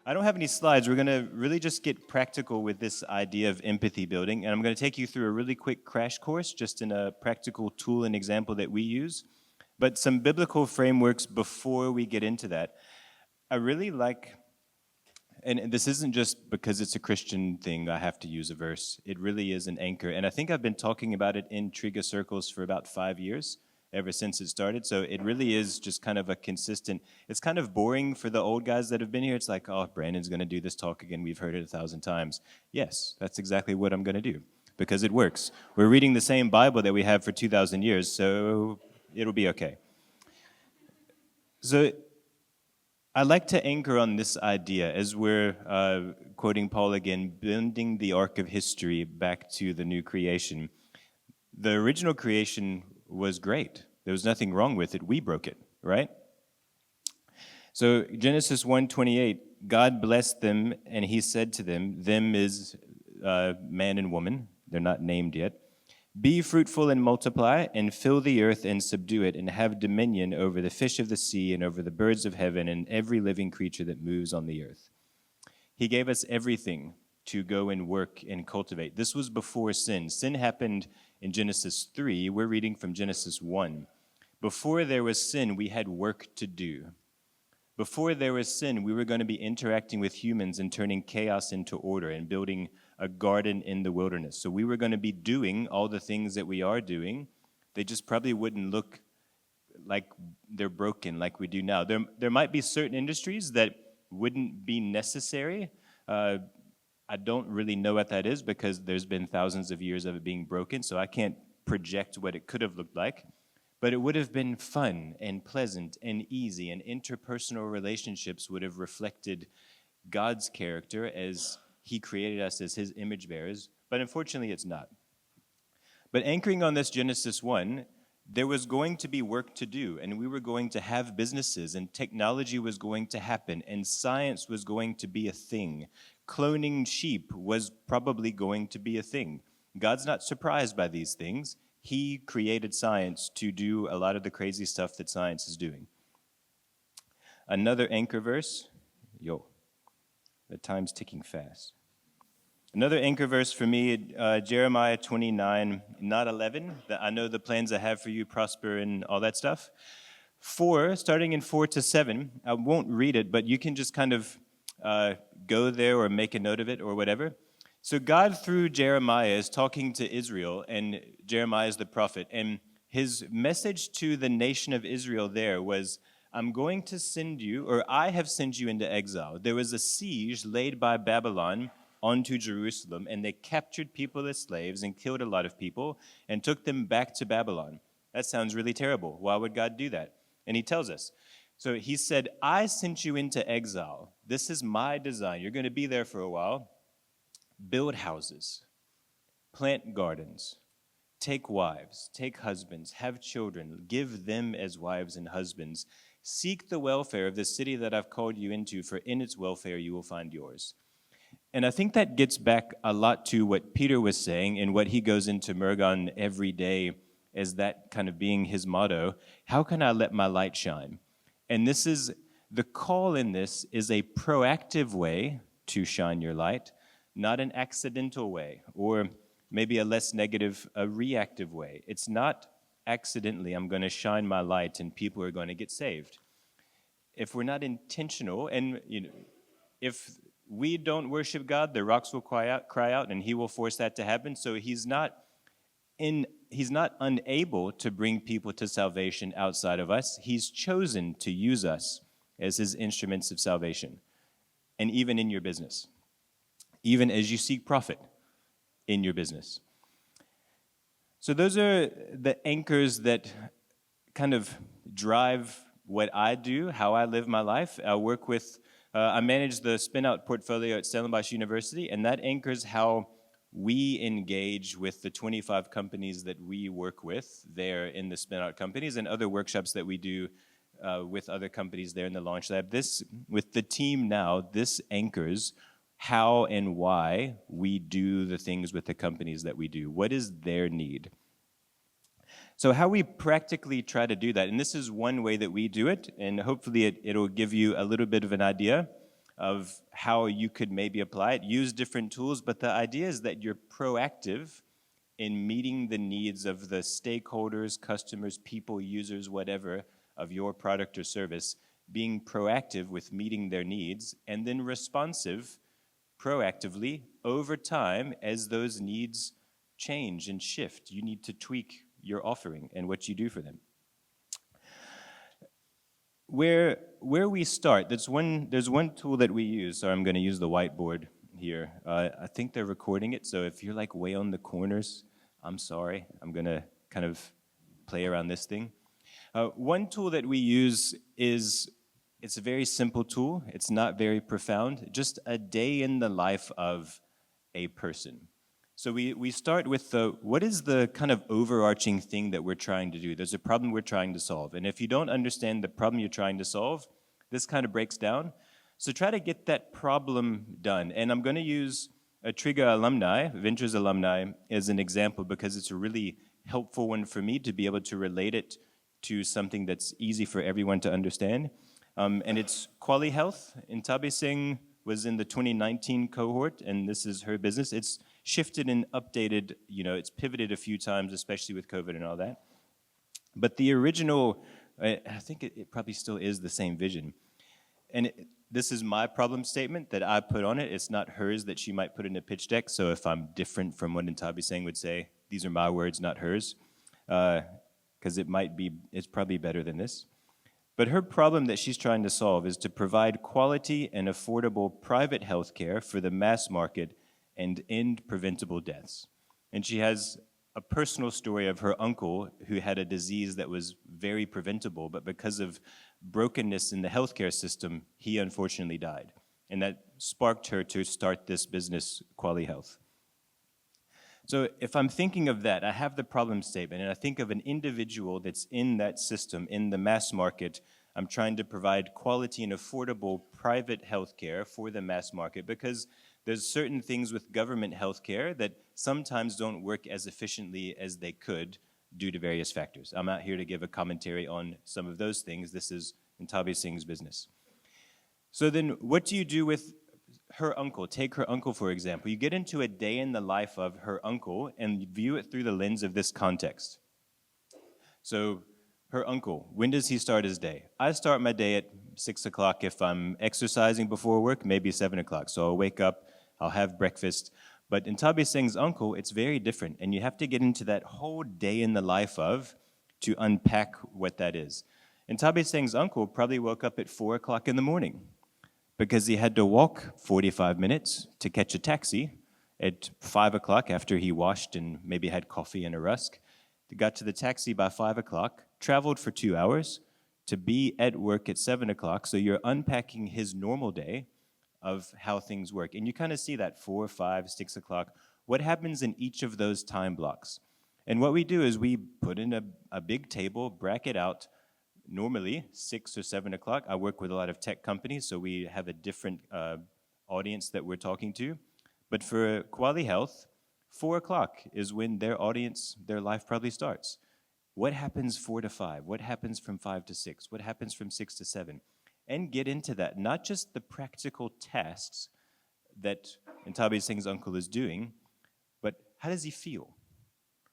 I don't have any slides. We're going to really just get practical with this idea of empathy building. And I'm going to take you through a really quick crash course, just in a practical tool and example that we use. But some biblical frameworks before we get into that. I really like, and this isn't just because it's a Christian thing, I have to use a verse. It really is an anchor. And I think I've been talking about it in Trigger circles for about 5 years, ever since it started. So it really is just kind of a consistent, it's kind of boring for the old guys that have been here. It's like, oh, Brandon's going to do this talk again. We've heard it 1,000 times. Yes, that's exactly what I'm going to do because it works. We're reading the same Bible that we have for 2,000 years, so it'll be okay. So I like to anchor on this idea as we're quoting Paul again, bending the arc of history back to the new creation. The original creation was great. There was nothing wrong with it. We broke it, right? So Genesis 1:28, God blessed them, and he said to them, them is man and woman. They're not named yet. Be fruitful and multiply, and fill the earth and subdue it, and have dominion over the fish of the sea and over the birds of heaven and every living creature that moves on the earth. He gave us everything to go and work and cultivate. This was before sin. Sin happened in Genesis 3. We're reading from Genesis 1. Before there was sin, we had work to do. Before there was sin, we were going to be interacting with humans and turning chaos into order and building a garden in the wilderness. So we were going to be doing all the things that we are doing. They just probably wouldn't look like they're broken like we do now. There might be certain industries that wouldn't be necessary. I don't really know what that is because there's been thousands of years of it being broken, so I can't project what it could have looked like. But it would have been fun and pleasant and easy, and interpersonal relationships would have reflected God's character as he created us as his image bearers. But unfortunately, it's not. But anchoring on this Genesis 1, there was going to be work to do, and we were going to have businesses, and technology was going to happen, and science was going to be a thing. Cloning sheep was probably going to be a thing. God's not surprised by these things. He created science to do a lot of the crazy stuff that science is doing. Another anchor verse. The time's ticking fast. Another anchor verse for me, Jeremiah 29, not 11. I know the plans I have for you prosper and all that stuff. 4, starting in 4 to 7. I won't read it, but you can just kind of go there or make a note of it or whatever. So God, through Jeremiah, is talking to Israel, and Jeremiah is the prophet, and his message to the nation of Israel there was, I'm going to send you, or I have sent you into exile. There was a siege laid by Babylon onto Jerusalem, and they captured people as slaves and killed a lot of people and took them back to Babylon. That sounds really terrible. Why would God do that? And he tells us. So he said, I sent you into exile. This is my design. You're going to be there for a while. Build houses, plant gardens, take wives, take husbands, have children, give them as wives and husbands. Seek the welfare of the city that I've called you into, for in its welfare you will find yours. And I think that gets back a lot to what Peter was saying and what he goes into Mergon every day as that kind of being his motto. How can I let my light shine? And this is, the call in this is a proactive way to shine your light, not an accidental way, or maybe a less negative, a reactive way. It's not accidentally, I'm going to shine my light and people are going to get saved. If we're not intentional, and if we don't worship God, the rocks will cry out, and he will force that to happen. So he's not unable to bring people to salvation outside of us. He's chosen to use us as his instruments of salvation, and even in your business. Even as you seek profit in your business. So those are the anchors that kind of drive what I do, how I live my life. I manage the spin-out portfolio at Stellenbosch University, and that anchors how we engage with the 25 companies that we work with there in the spin-out companies and other workshops that we do with other companies there in the launch lab. This, with the team now, this anchors how and why we do the things with the companies that we do. What is their need? So how we practically try to do that, and this is one way that we do it, and hopefully it'll give you a little bit of an idea. of how you could maybe apply it, use different tools, but the idea is that you're proactive in meeting the needs of the stakeholders, customers, people, users, whatever, of your product or service, being proactive with meeting their needs, and then responsive proactively over time as those needs change and shift. You need to tweak your offering and what you do for them. Where we start, there's one tool that we use. So I'm going to use the whiteboard here. I think they're recording it, so if you're like way on the corners, I'm sorry. I'm going to kind of play around this thing. One tool that we use it's a very simple tool. It's not very profound. Just a day in the life of a person. So we start with what is the kind of overarching thing that we're trying to do? There's a problem we're trying to solve. And if you don't understand the problem you're trying to solve, this kind of breaks down. So try to get that problem done. And I'm going to use a Trigger alumni, Ventures alumni, as an example because it's a really helpful one for me to be able to relate it to something that's easy for everyone to understand. And it's Quali Health. Intabi Singh was in the 2019 cohort, and this is her business. It's shifted and updated, it's pivoted a few times, especially with COVID and all that. But the original, I think it probably still is the same vision. And this is my problem statement that I put on it. It's not hers that she might put in a pitch deck. So if I'm different from what Intabi Singh would say, these are my words, not hers, because it's probably better than this. But her problem that she's trying to solve is to provide quality and affordable private health care for the mass market and end preventable deaths. And she has a personal story of her uncle who had a disease that was very preventable, but because of brokenness in the healthcare system, he unfortunately died. And that sparked her to start this business, Quali Health. So if I'm thinking of that, I have the problem statement, and I think of an individual that's in that system, in the mass market. I'm trying to provide quality and affordable private health care for the mass market because there's certain things with government health care that sometimes don't work as efficiently as they could due to various factors. I'm not here to give a commentary on some of those things. This is Intabi Singh's business. So then what do you do with her uncle? Take her uncle, for example. You get into a day in the life of her uncle and view it through the lens of this context. So her uncle, when does he start his day? I start my day at 6 o'clock if I'm exercising before work, maybe 7 o'clock. So I'll wake up, I'll have breakfast. But in Intabi Singh's uncle, it's very different. And you have to get into that whole day in the life of to unpack what that is. Intabi Singh's uncle probably woke up at 4 o'clock in the morning because he had to walk 45 minutes to catch a taxi at 5 o'clock after he washed and maybe had coffee and a rusk. He got to the taxi by 5 o'clock, traveled for 2 hours to be at work at 7 o'clock. So you're unpacking his normal day of how things work. And you kind of see that 4, 5, 6 o'clock. What happens in each of those time blocks? And what we do is we put in a big table, bracket out, normally 6 or 7 o'clock. I work with a lot of tech companies, so we have a different audience that we're talking to. But for Quali Health, 4 o'clock is when their audience, their life probably starts. What happens 4 to 5? What happens from 5 to 6? What happens from 6 to 7? And get into that, not just the practical tasks that Intabi Singh's uncle is doing, but how does he feel?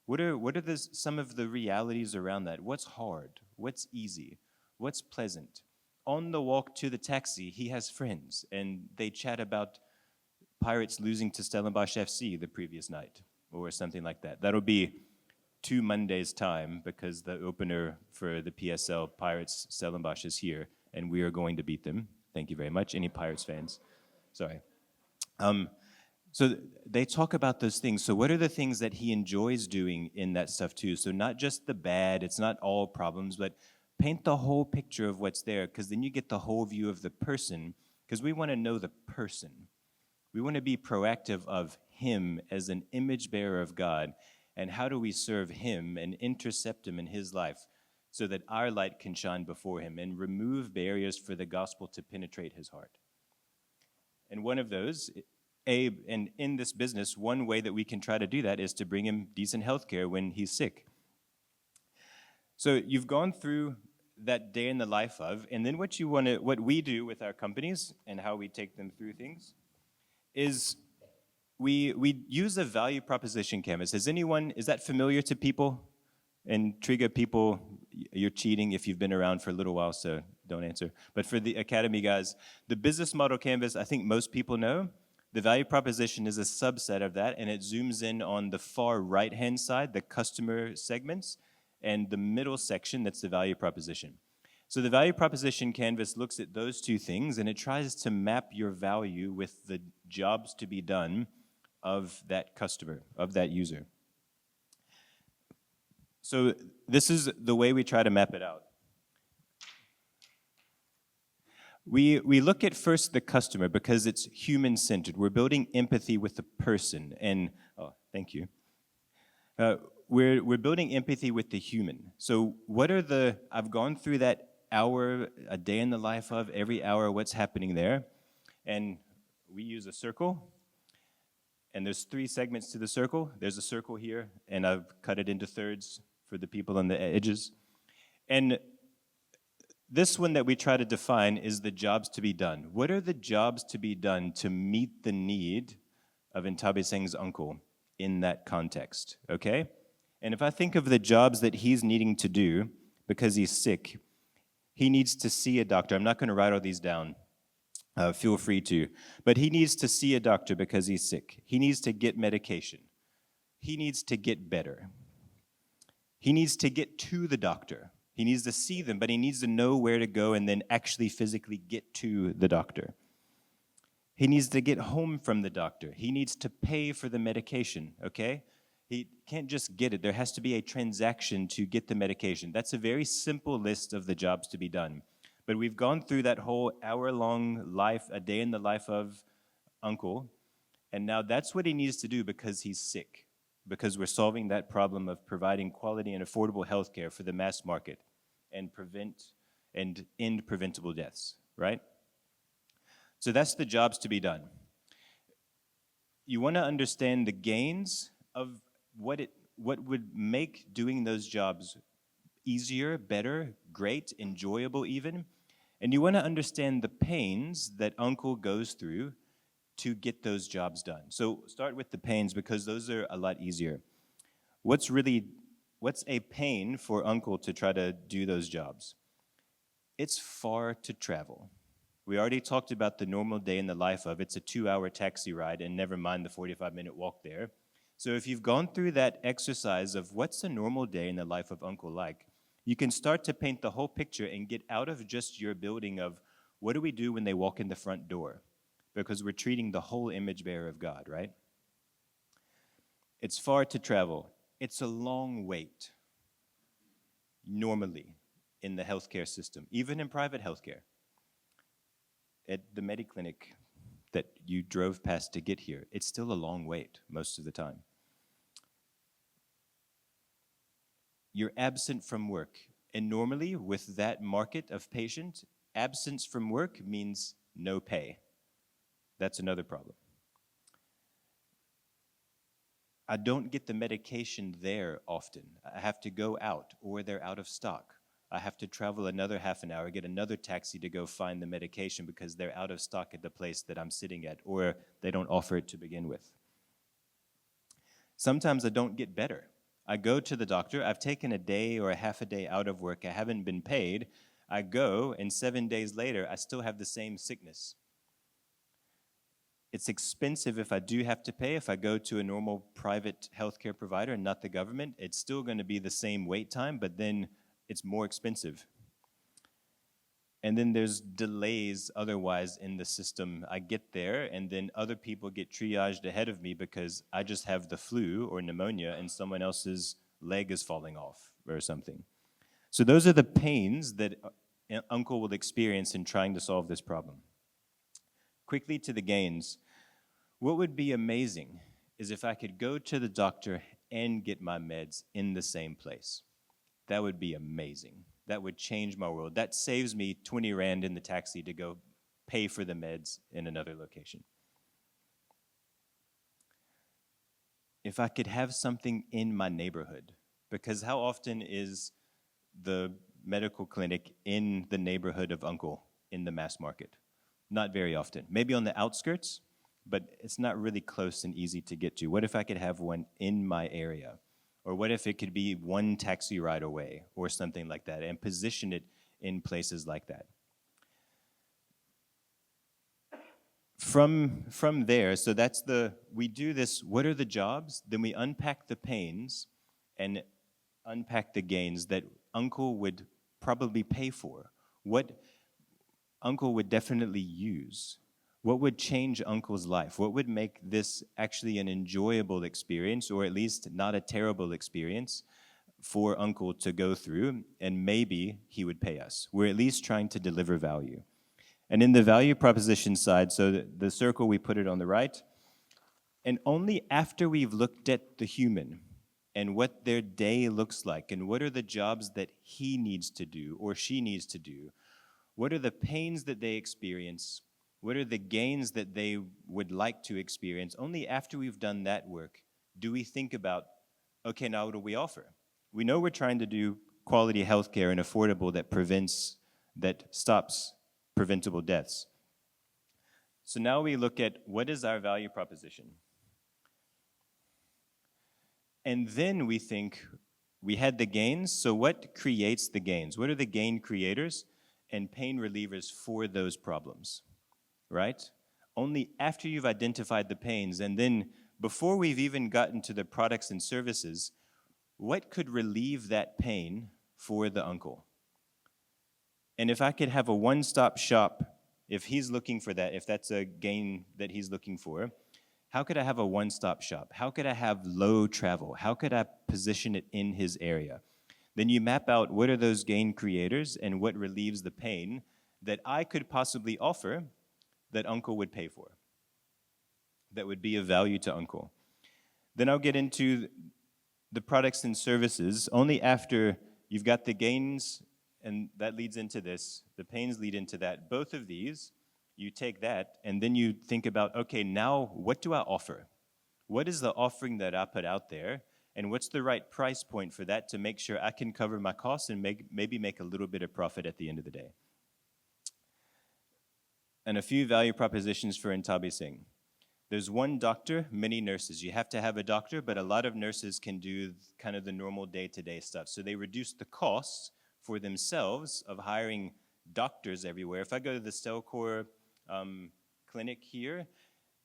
What are some of the realities around that? What's hard? What's easy? What's pleasant? On the walk to the taxi, he has friends, and they chat about Pirates losing to Stellenbosch FC the previous night, or something like that. That'll be 2 Mondays' time, because the opener for the PSL, Pirates Stellenbosch, is here, and we are going to beat them. Thank you very much. Any Pirates fans? Sorry. So they talk about those things. So what are the things that he enjoys doing in that stuff too? So not just the bad, it's not all problems, but paint the whole picture of what's there, because then you get the whole view of the person, because we want to know the person. We want to be proactive of him as an image bearer of God, and how do we serve him and intercept him in his life so that our light can shine before him and remove barriers for the gospel to penetrate his heart. And one of those, and in this business, one way that we can try to do that is to bring him decent health care when he's sick. So you've gone through that day in the life of, and then what we do with our companies and how we take them through things is we use a value proposition canvas. Is that familiar to people? And Triga people, you're cheating if you've been around for a little while, so don't answer. But for the Academy guys, the business model canvas, I think most people know. The value proposition is a subset of that, and it zooms in on the far right-hand side, the customer segments, and the middle section, that's the value proposition. So the value proposition canvas looks at those two things, and it tries to map your value with the jobs to be done of that customer, of that user. So this is the way we try to map it out. We look at first the customer because it's human-centered. We're building empathy with the person, and thank you. We're building empathy with the human. So I've gone through that hour, a day in the life of, every hour, what's happening there, and we use a circle, and there's 3 segments to the circle. There's a circle here, and I've cut it into thirds for the people on the edges. And this one that we try to define is the jobs to be done. What are the jobs to be done to meet the need of Intabe Seng's uncle in that context, okay? And if I think of the jobs that he's needing to do because he's sick, he needs to see a doctor. I'm not going to write all these down. Feel free to. But he needs to see a doctor because he's sick. He needs to get medication. He needs to get better. He needs to get to the doctor. He needs to see them, but he needs to know where to go and then actually physically get to the doctor. He needs to get home from the doctor. He needs to pay for the medication, okay? He can't just get it. There has to be a transaction to get the medication. That's a very simple list of the jobs to be done. But we've gone through that whole hour-long life, a day in the life of Uncle, and now that's what he needs to do because he's sick, because we're solving that problem of providing quality and affordable health care for the mass market and end preventable deaths, right? So that's the jobs to be done. You want to understand the gains of what would make doing those jobs easier, better, great, enjoyable even. And you want to understand the pains that Uncle goes through to get those jobs done. So start with the pains because those are a lot easier. What's a pain for Uncle to try to do those jobs? It's far to travel. We already talked about the normal day in the life of, it's a 2-hour taxi ride and never mind the 45-minute walk there. So if you've gone through that exercise of what's a normal day in the life of Uncle like, you can start to paint the whole picture and get out of just your building of what do we do when they walk in the front door? Because we're treating the whole image bearer of God, right? It's far to travel. It's a long wait, normally, in the healthcare system, even in private healthcare. At the Mediclinic that you drove past to get here, it's still a long wait most of the time. You're absent from work. And normally, with that market of patient, absence from work means no pay. That's another problem. I don't get the medication there often. I have to go out, or they're out of stock. I have to travel another half an hour, get another taxi to go find the medication because they're out of stock at the place that I'm sitting at, or they don't offer it to begin with. Sometimes I don't get better. I go to the doctor, I've taken a day or a half a day out of work, I haven't been paid. I go, and 7 days later, I still have the same sickness. It's expensive if I do have to pay. If I go to a normal private healthcare provider and not the government, it's still going to be the same wait time, but then it's more expensive. And then there's delays otherwise in the system. I get there, and then other people get triaged ahead of me because I just have the flu or pneumonia and someone else's leg is falling off or something. So those are the pains that Uncle will experience in trying to solve this problem. Quickly to the gains. What would be amazing is if I could go to the doctor and get my meds in the same place. That would be amazing. That would change my world. That saves me 20 Rand in the taxi to go pay for the meds in another location. If I could have something in my neighborhood, because how often is the medical clinic in the neighborhood of Uncle in the mass market? Not very often. Maybe on the outskirts, but it's not really close and easy to get to. What if I could have one in my area? Or what if it could be one taxi ride away or something like that, and position it in places like that? From there, so we do this, what are the jobs? Then we unpack the pains and unpack the gains that Uncle would probably pay for. What Uncle would definitely use. What would change Uncle's life? What would make this actually an enjoyable experience, or at least not a terrible experience for Uncle to go through, and maybe he would pay us. We're at least trying to deliver value. And in the value proposition side, so the circle, we put it on the right, and only after we've looked at the human and what their day looks like and what are the jobs that he needs to do or she needs to do, what are the pains that they experience, what are the gains that they would like to experience, only after we've done that work do we think about, okay, now what do we offer? We know we're trying to do quality healthcare and affordable that stops preventable deaths. So now we look at what is our value proposition. And then we think, we had the gains, so what creates the gains? What are the gain creators and pain relievers for those problems, right? Only after you've identified the pains, and then before we've even gotten to the products and services, what could relieve that pain for the uncle? And if I could have a one-stop shop, if he's looking for that, if that's a gain that he's looking for, how could I have a one-stop shop? How could I have low travel? How could I position it in his area? Then you map out what are those gain creators and what relieves the pain that I could possibly offer that Uncle would pay for, that would be of value to Uncle. Then I'll get into the products and services only after you've got the gains, and that leads into this, the pains lead into that. Both of these, you take that, and then you think about, okay, now what do I offer? What is the offering that I put out there, and what's the right price point for that to make sure I can cover my costs and maybe make a little bit of profit at the end of the day? And a few value propositions for Intabi Singh. There's one doctor, many nurses. You have to have a doctor, but a lot of nurses can do kind of the normal day-to-day stuff. So they reduce the costs for themselves of hiring doctors everywhere. If I go to the Stelcor clinic here,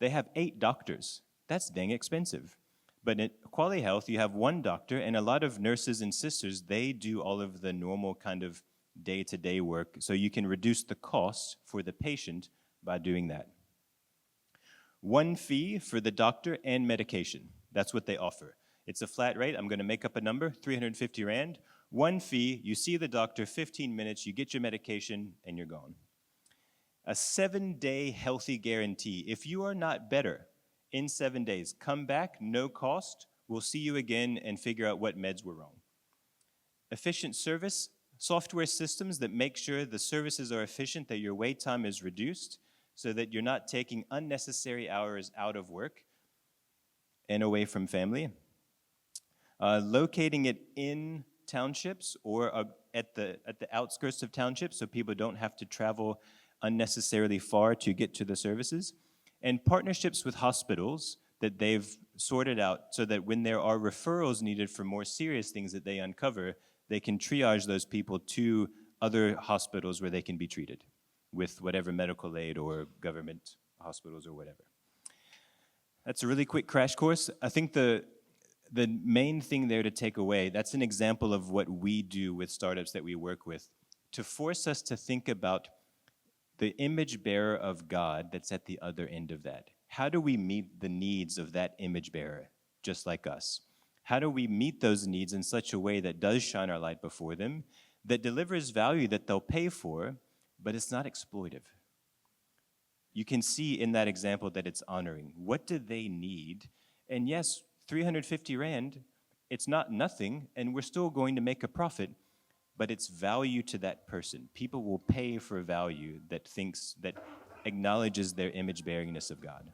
they have 8 doctors. That's dang expensive. But at Quality Health, you have one doctor, and a lot of nurses and sisters, they do all of the normal kind of day-to-day work, so you can reduce the cost for the patient by doing that. One fee for the doctor and medication. That's what they offer. It's a flat rate. I'm going to make up a number, 350 Rand. One fee, you see the doctor, 15 minutes, you get your medication, and you're gone. A 7-day healthy guarantee. If you are not better in 7 days, come back, no cost. We'll see you again and figure out what meds were wrong. Efficient service, software systems that make sure the services are efficient, that your wait time is reduced, so that you're not taking unnecessary hours out of work and away from family. Locating it in townships or at the outskirts of townships so people don't have to travel unnecessarily far to get to the services. And partnerships with hospitals that they've sorted out so that when there are referrals needed for more serious things that they uncover, they can triage those people to other hospitals where they can be treated with whatever medical aid or government hospitals or whatever. That's a really quick crash course. I think the main thing there to take away, that's an example of what we do with startups that we work with, to force us to think about the image bearer of God that's at the other end of that. How do we meet the needs of that image bearer, just like us? How do we meet those needs in such a way that does shine our light before them, that delivers value that they'll pay for, but it's not exploitive? You can see in that example that it's honoring. What do they need? And yes, 350 Rand, it's not nothing, and we're still going to make a profit, but it's value to that person. People will pay for value that acknowledges their image bearingness of God.